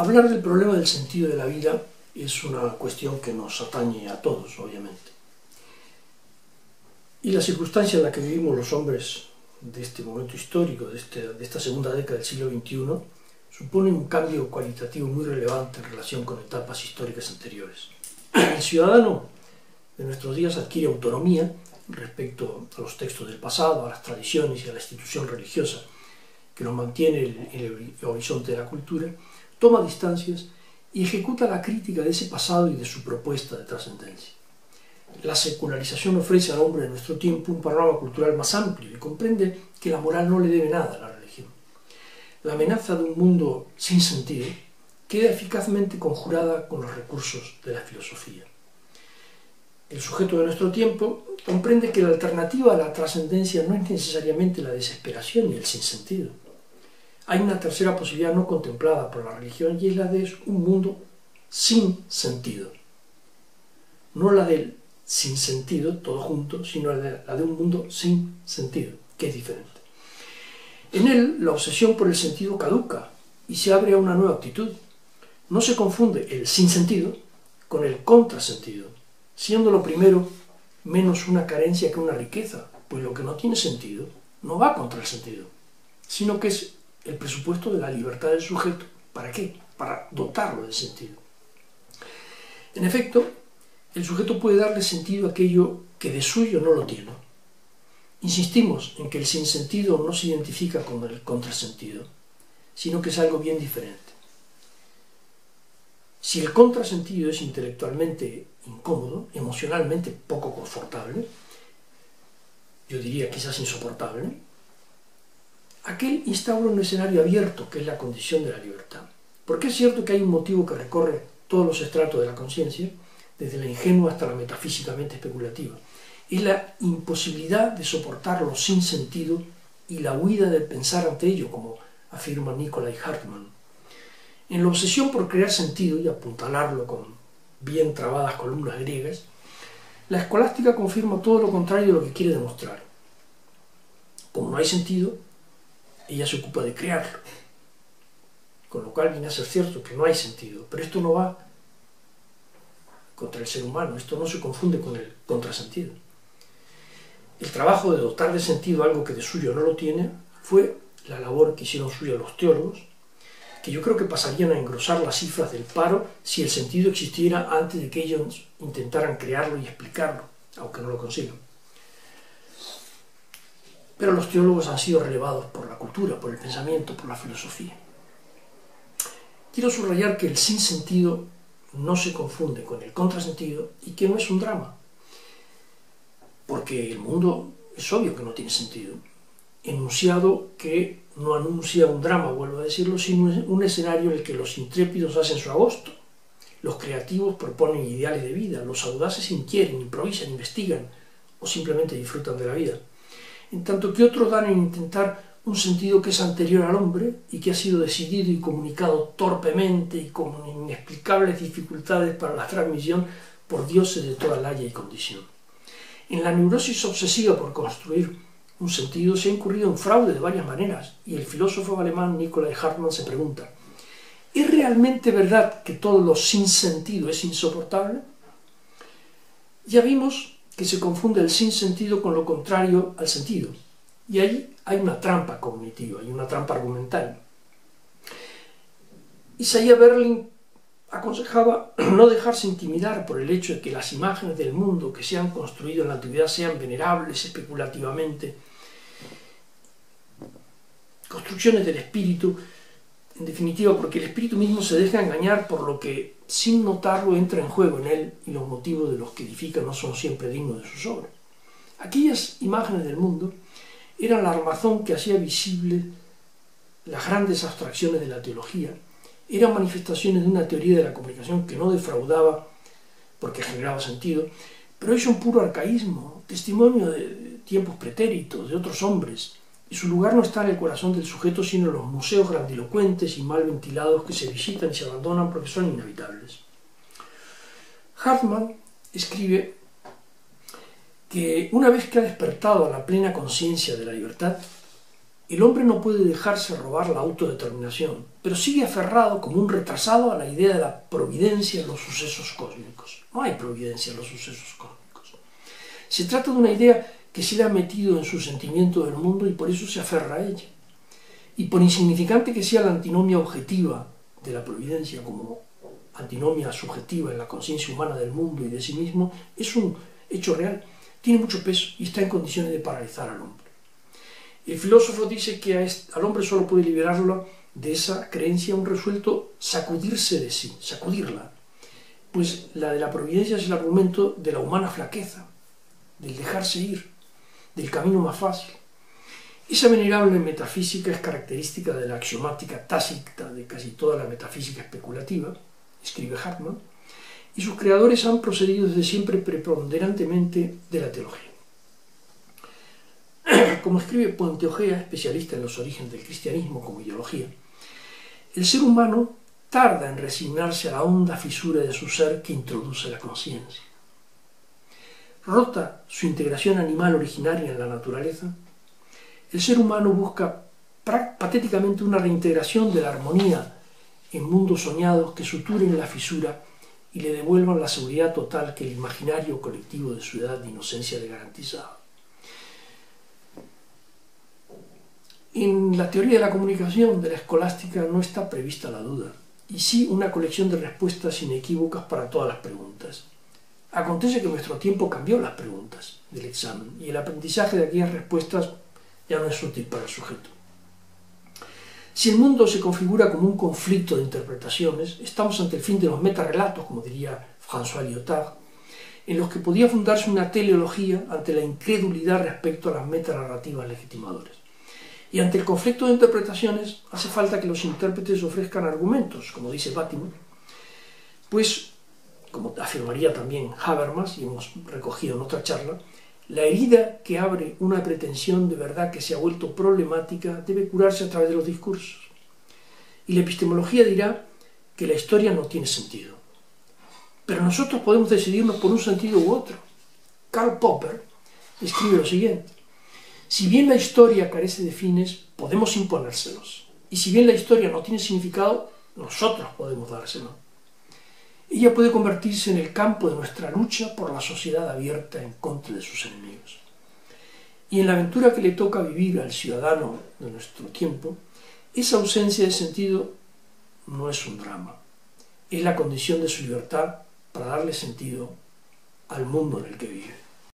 Hablar del problema del sentido de la vida es una cuestión que nos atañe a todos, obviamente. Y la circunstancia en la que vivimos los hombres de este momento histórico, de esta segunda década del siglo XXI, supone un cambio cualitativo muy relevante en relación con etapas históricas anteriores. El ciudadano de nuestros días adquiere autonomía respecto a los textos del pasado, a las tradiciones y a la institución religiosa que nos mantiene en el horizonte de la cultura, toma distancias y ejecuta la crítica de ese pasado y de su propuesta de trascendencia. La secularización ofrece al hombre de nuestro tiempo un panorama cultural más amplio y comprende que la moral no le debe nada a la religión. La amenaza de un mundo sin sentido queda eficazmente conjurada con los recursos de la filosofía. El sujeto de nuestro tiempo comprende que la alternativa a la trascendencia no es necesariamente la desesperación y el sinsentido. Hay una tercera posibilidad no contemplada por la religión y es la de un mundo sin sentido. No la del sin sentido, todo junto, sino la de un mundo sin sentido, que es diferente. En él, la obsesión por el sentido caduca y se abre a una nueva actitud. No se confunde el sinsentido con el contrasentido, siendo lo primero menos una carencia que una riqueza, pues lo que no tiene sentido no va contra el sentido, sino que es el presupuesto de la libertad del sujeto. ¿Para qué? Para dotarlo de sentido. En efecto, el sujeto puede darle sentido a aquello que de suyo no lo tiene. Insistimos en que el sinsentido no se identifica con el contrasentido, sino que es algo bien diferente. Si el contrasentido es intelectualmente incómodo, emocionalmente poco confortable, yo diría quizás insoportable, aquel instaura un escenario abierto, que es la condición de la libertad. Porque es cierto que hay un motivo que recorre todos los estratos de la conciencia, desde la ingenua hasta la metafísicamente especulativa. Es la imposibilidad de soportarlo sin sentido y la huida de pensar ante ello, como afirma Nicolai Hartmann. En la obsesión por crear sentido y apuntalarlo con bien trabadas columnas griegas, la escolástica confirma todo lo contrario de lo que quiere demostrar. Como no hay sentido, ella se ocupa de crearlo. Con lo cual viene a ser cierto que no hay sentido, pero esto no va contra el ser humano, esto no se confunde con el contrasentido. El trabajo de dotar de sentido algo que de suyo no lo tiene fue la labor que hicieron suya los teólogos, que yo creo que pasarían a engrosar las cifras del paro si el sentido existiera antes de que ellos intentaran crearlo y explicarlo, aunque no lo consigan. Pero los teólogos han sido relevados por la cultura, por el pensamiento, por la filosofía. Quiero subrayar que el sinsentido no se confunde con el contrasentido y que no es un drama, porque el mundo es obvio que no tiene sentido, enunciado que no anuncia un drama, vuelvo a decirlo, sino un escenario en el que los intrépidos hacen su agosto, los creativos proponen ideales de vida, los audaces inquieren, improvisan, investigan o simplemente disfrutan de la vida, en tanto que otros dan en intentar un sentido que es anterior al hombre y que ha sido decidido y comunicado torpemente y con inexplicables dificultades para la transmisión por dioses de toda laya y condición. En la neurosis obsesiva por construir un sentido se ha incurrido en fraude de varias maneras y el filósofo alemán Nicolai Hartmann se pregunta: ¿es realmente verdad que todo lo sin sentido es insoportable? Ya vimos que se confunde el sinsentido con lo contrario al sentido, y ahí hay una trampa cognitiva y una trampa argumental. Isaiah Berlin aconsejaba no dejarse intimidar por el hecho de que las imágenes del mundo que se han construido en la antigüedad sean venerables especulativamente, construcciones del espíritu, en definitiva porque el espíritu mismo se deja engañar por lo que sin notarlo entra en juego en él y los motivos de los que edifica no son siempre dignos de sus obras. Aquellas imágenes del mundo eran la armazón que hacía visible las grandes abstracciones de la teología, eran manifestaciones de una teoría de la comunicación que no defraudaba porque generaba sentido, pero es un puro arcaísmo, testimonio de tiempos pretéritos, de otros hombres, y su lugar no está en el corazón del sujeto, sino en los museos grandilocuentes y mal ventilados que se visitan y se abandonan porque son inevitables. Hartmann escribe que una vez que ha despertado a la plena conciencia de la libertad, el hombre no puede dejarse robar la autodeterminación, pero sigue aferrado como un retrasado a la idea de la providencia en los sucesos cósmicos. No hay providencia en los sucesos cósmicos. Se trata de una idea que se le ha metido en su sentimiento del mundo y por eso se aferra a ella. Y por insignificante que sea la antinomia objetiva de la providencia como antinomia subjetiva en la conciencia humana del mundo y de sí mismo, es un hecho real, tiene mucho peso y está en condiciones de paralizar al hombre. El filósofo dice que al hombre solo puede liberarlo de esa creencia un resuelto sacudirse de sí, sacudirla. Pues la de la providencia es el argumento de la humana flaqueza, del dejarse ir, del camino más fácil. Esa venerable metafísica es característica de la axiomática tácita de casi toda la metafísica especulativa, escribe Hartmann, y sus creadores han procedido desde siempre preponderantemente de la teología. Como escribe Puente-Ojea, especialista en los orígenes del cristianismo como ideología, el ser humano tarda en resignarse a la honda fisura de su ser que introduce la conciencia. Rota su integración animal originaria en la naturaleza, el ser humano busca patéticamente una reintegración de la armonía en mundos soñados que suturen la fisura y le devuelvan la seguridad total que el imaginario colectivo de su edad de inocencia le garantizaba. En la teoría de la comunicación de la escolástica no está prevista la duda, y sí una colección de respuestas inequívocas para todas las preguntas. Acontece que nuestro tiempo cambió las preguntas del examen, y el aprendizaje de aquellas respuestas ya no es útil para el sujeto. Si el mundo se configura como un conflicto de interpretaciones, estamos ante el fin de los metarrelatos, como diría François Lyotard, en los que podía fundarse una teleología ante la incredulidad respecto a las metanarrativas legitimadoras. Y ante el conflicto de interpretaciones hace falta que los intérpretes ofrezcan argumentos, como dice Batimer, pues, como afirmaría también Habermas, y hemos recogido en otra charla, la herida que abre una pretensión de verdad que se ha vuelto problemática debe curarse a través de los discursos. Y la epistemología dirá que la historia no tiene sentido. Pero nosotros podemos decidirnos por un sentido u otro. Karl Popper escribe lo siguiente: si bien la historia carece de fines, podemos imponérselos. Y si bien la historia no tiene significado, nosotros podemos dárselo. Ella puede convertirse en el campo de nuestra lucha por la sociedad abierta en contra de sus enemigos. Y en la aventura que le toca vivir al ciudadano de nuestro tiempo, esa ausencia de sentido no es un drama, es la condición de su libertad para darle sentido al mundo en el que vive.